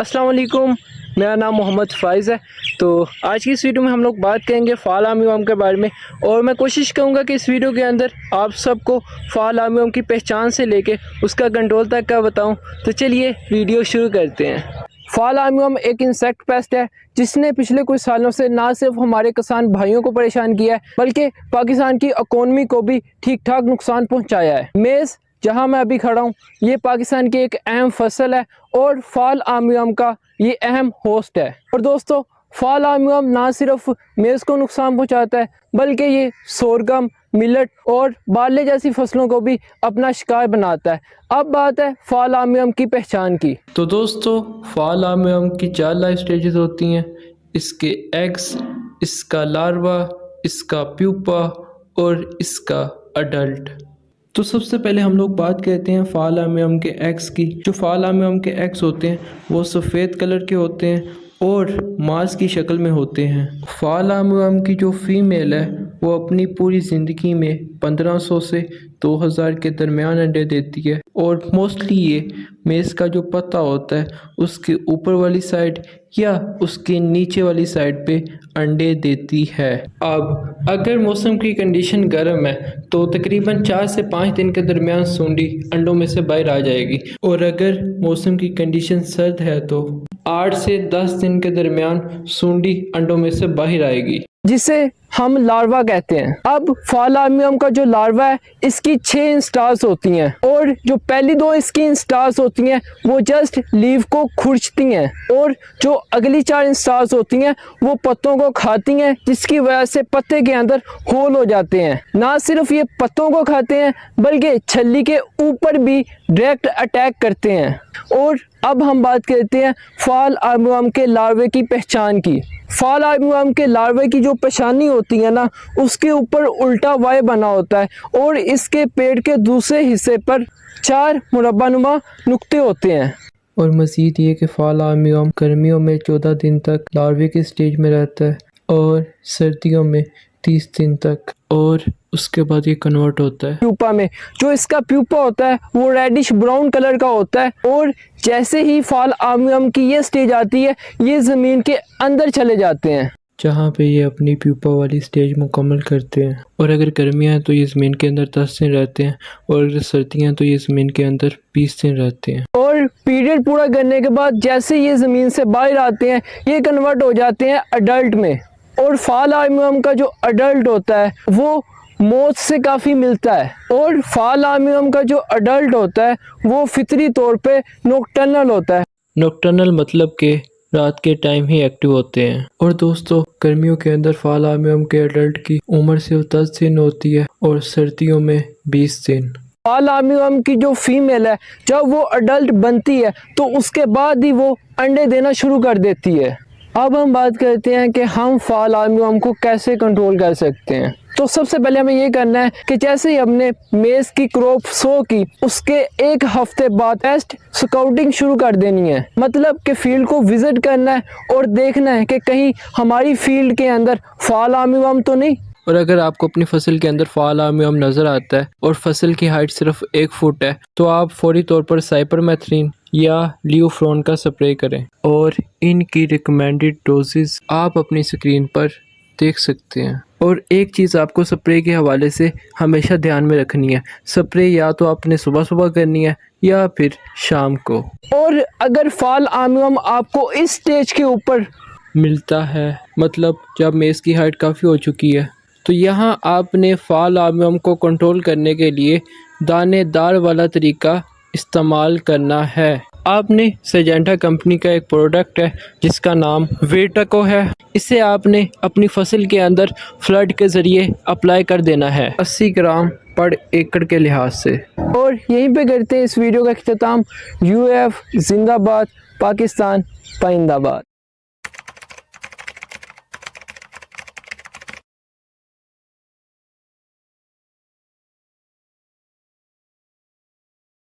अस्सलाम वालेकुम, मेरा नाम मोहम्मद फ़ाइज़ है। तो आज की इस वीडियो में हम लोग बात करेंगे फ़ाल आर्मीवर्म के बारे में, और मैं कोशिश करूंगा कि इस वीडियो के अंदर आप सबको फ़ाल आर्मीवर्म की पहचान से लेके उसका कंट्रोल तक का बताऊं। तो चलिए वीडियो शुरू करते हैं। फ़ाल आर्मीवर्म एक इंसेक्ट पेस्ट है जिसने पिछले कुछ सालों से ना सिर्फ हमारे किसान भाइयों को परेशान किया है बल्कि पाकिस्तान की इकोनॉमी को भी ठीक ठाक नुकसान पहुँचाया है। मेज़ जहां मैं अभी खड़ा हूं, ये पाकिस्तान की एक अहम फसल है और फ़ाल आर्मीवर्म का ये अहम होस्ट है। और दोस्तों, फ़ाल आर्मीवर्म ना सिर्फ मेज़ को नुकसान पहुंचाता है बल्कि ये सोरगम, मिलेट और बार्ले जैसी फसलों को भी अपना शिकार बनाता है। अब बात है फ़ाल आर्मीवर्म की पहचान की। तो दोस्तों, फ़ाल आर्मीवर्म की 4 लाइफ स्टेजेस होती हैं। इसके एग्स, इसका लार्वा, इसका प्यूपा और इसका अडल्ट। तो सबसे पहले हम लोग बात करते हैं फ़ाल आर्मीवर्म के एग्स की। जो फ़ाल आर्मीवर्म के एग्स होते हैं वो सफ़ेद कलर के होते हैं और मांस की शक्ल में होते हैं। फ़ाल आर्मीवर्म की जो फीमेल है वो अपनी पूरी ज़िंदगी में 1500 से 2000 के दरमियान अंडे देती है, और मोस्टली ये मेज़ का जो पत्ता होता है उसके ऊपर वाली साइड या उसके नीचे वाली साइड पे अंडे देती है। अब अगर मौसम की कंडीशन गर्म है तो तकरीबन 4 से 5 दिन के दरमियान सूंडी अंडों में से बाहर आ जाएगी, और अगर मौसम की कंडीशन सर्द है तो 8 से 10 दिन के दरमियान सूंडी अंडों में से बाहर आएगी, जिसे हम लार्वा कहते हैं। अब फ़ाल आर्मीवर्म का जो लार्वा है इसकी 6 इंस्टार्स होती हैं, और जो पहली 2 इसकी इंस्टार्स होती हैं वो जस्ट लीव को खुरचती हैं, और जो अगली 4 इंस्टार्स होती हैं वो पत्तों को खाती हैं, जिसकी वजह से पत्ते के अंदर होल हो जाते हैं। ना सिर्फ ये पत्तों को खाते हैं बल्कि छल्ली के ऊपर भी डायरेक्ट अटैक करते हैं। और अब हम बात करते हैं फ़ाल आर्मीवर्म के लार्वे की पहचान की। फ़ाल आर्मीवर्म के लार्वे की जो पेशानी होती है ना, उसके ऊपर उल्टा वाई बना होता है, और इसके पेट के दूसरे हिस्से पर 4 मुरब्बानुमा नुक्ते होते हैं। और मज़ीद ये कि फ़ाल आर्मीवर्म गर्मियों में 14 दिन तक लार्वे के स्टेज में रहता है और सर्दियों में 30 दिन तक, और उसके बाद ये कन्वर्ट होता है प्यूपा में। जो इसका प्यूपा होता है वो रेडिश ब्राउन कलर का होता है, और जैसे ही फ़ाल आर्मीवर्म की ये स्टेज आती है ये ज़मीन के अंदर चले जाते हैं, जहाँ पे ये अपनी प्यूपा वाली स्टेज मुकम्मल करते हैं। और अगर गर्मियाँ हैं तो ये ज़मीन के अंदर 10 दिन रहते हैं, और अगर सर्दियाँ हैं तो ये ज़मीन के अंदर 20 दिन रहते हैं। और पीरियड पूरा करने के बाद जैसे ये ज़मीन से बाहर आते हैं ये कन्वर्ट हो जाते हैं अडल्ट में। और फ़ाल आर्मीवर्म का जो अडल्ट होता है वो मौत से काफ़ी मिलता है, और फ़ाल आर्मीवर्म का जो अडल्ट होता है वो फितरी तौर पे नॉकटर्नल होता है। नॉकटर्नल मतलब कि रात के टाइम ही एक्टिव होते हैं। और दोस्तों, गर्मियों के अंदर फ़ाल आर्मीवर्म के अडल्ट की उम्र सिर्फ 10 दिन होती है और सर्दियों में 20 दिन। फ़ाल आर्मीवर्म की जो फीमेल है जब वो अडल्ट बनती है तो उसके बाद ही वो अंडे देना शुरू कर देती है। अब हम बात करते हैं कि हम फ़ाल आर्मीवर्म को कैसे कंट्रोल कर सकते हैं। तो सबसे पहले हमें ये करना है कि जैसे ही हमने मेज़ की क्रॉप सो की उसके 1 हफ्ते बाद टेस्ट स्काउटिंग शुरू कर देनी है। मतलब कि फील्ड को विजिट करना है और देखना है कि कहीं हमारी फील्ड के अंदर फ़ाल आर्मीवर्म तो नहीं। और अगर आपको अपनी फसल के अंदर फ़ाल आर्मीवर्म नज़र आता है और फसल की हाइट सिर्फ 1 फुट है तो आप फौरी तौर पर साइपरमेथ्रिन या लियोफ्रोन का स्प्रे करें, और इनकी रिकमेंडेड डोजेस आप अपनी स्क्रीन पर देख सकते हैं। और एक चीज़ आपको स्प्रे के हवाले से हमेशा ध्यान में रखनी है, स्प्रे या तो आपने सुबह सुबह करनी है या फिर शाम को। और अगर फ़ाल आर्मीवर्म आपको इस स्टेज के ऊपर मिलता है, मतलब जब मेज़ की हाइट काफ़ी हो चुकी है, तो यहाँ आपने फ़ाल आर्मीवर्म को कंट्रोल करने के लिए दानेदार वाला तरीका इस्तेमाल करना है। आपने सिंजेंटा कंपनी का एक प्रोडक्ट है जिसका नाम वेटाको है, इसे आपने अपनी फसल के अंदर फ्लड के ज़रिए अप्लाई कर देना है 80 ग्राम पर एकड़ के लिहाज से। और यहीं पे करते हैं इस वीडियो का इख्तिताम। यूएफ जिंदाबाद, पाकिस्तान पाइंदाबाद।